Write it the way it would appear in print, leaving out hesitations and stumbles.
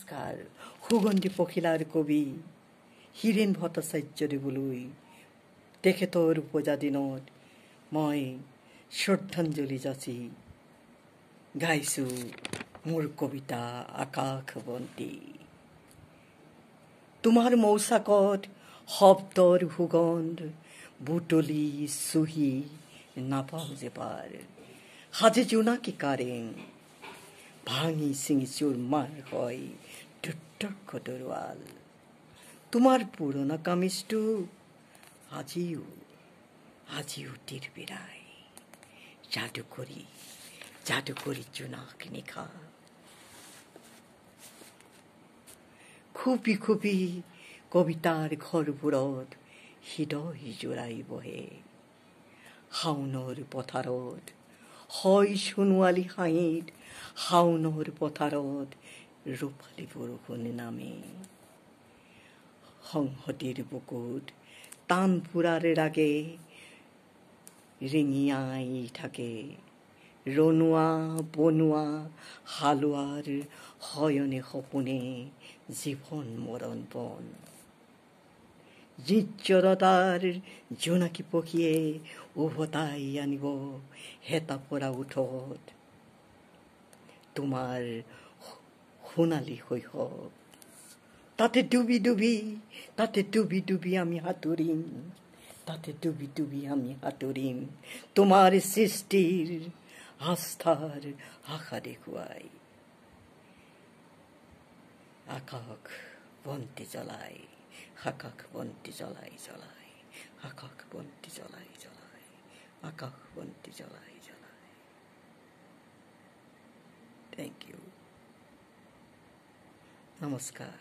নমস্কাৰ সুগন্ধি পখিলাৰ কবি হীৰেণ ভট্টাচাৰ্যৰে বোলৈ তেখেতৰ উপজা দিনত মই শ্ৰদ্ধাঞ্জলি যাচি গাইছোঁ মোৰ কবিতা আকাশ বন্তি। তোমাৰ মৌচাকত শব্দৰ সুগন্ধ বুটলি চুহি নাপাওঁ যে পাৰ, সাজে জোনাকী কাৰেং ভাঙি ছিঙি চুৰমাৰ হয় দুৰ্দৰ্শ তৰোৱাল। তোমাৰ পুৰণা কামিজটো আজিও তিৰবিৰাই যাদু কৰি জোনাক নিশা। খুপি খুপি কবিতাৰ ঘৰবোৰত হৃদয় জোৰাই বহে। শাওনৰ পথাৰত হয় সোণোৱালী হাঁহিত, শাওনৰ পথাৰত ৰূপালী বৰষুণ নামে। সংহতিৰ বুকুত তানপুৰাৰ ৰাগে ৰিঙিয়াই থাকে। ৰণুৱা বনোৱা হালোৱাৰ শয়নে সপোনে জীৱন মৰণ বন। জিজ্ঞৰতাৰ জোনাকী পক্ষীয়ে উভতাই আনিব হেতা পৰা ওঠত তোমাৰ সোণালী শৈশৱ। তাতে ডুবি ডুবি আমি সাঁতুৰিম, তাতে ডুবি ডুবি আমি সাঁতুৰিম তোমাৰ সৃষ্টিৰ আস্থাৰ আশা দেখুৱাই। আকাশ বন্তি জ্বলাই, আকাশ বন্তি জ্বলাই জ্বলাই, আকাশ বন্তি জ্বলাই জ্বলাই, আকাশ বন্তি জ্বলাই জ্বলাই। থেংক ইউ, নমস্কাৰ।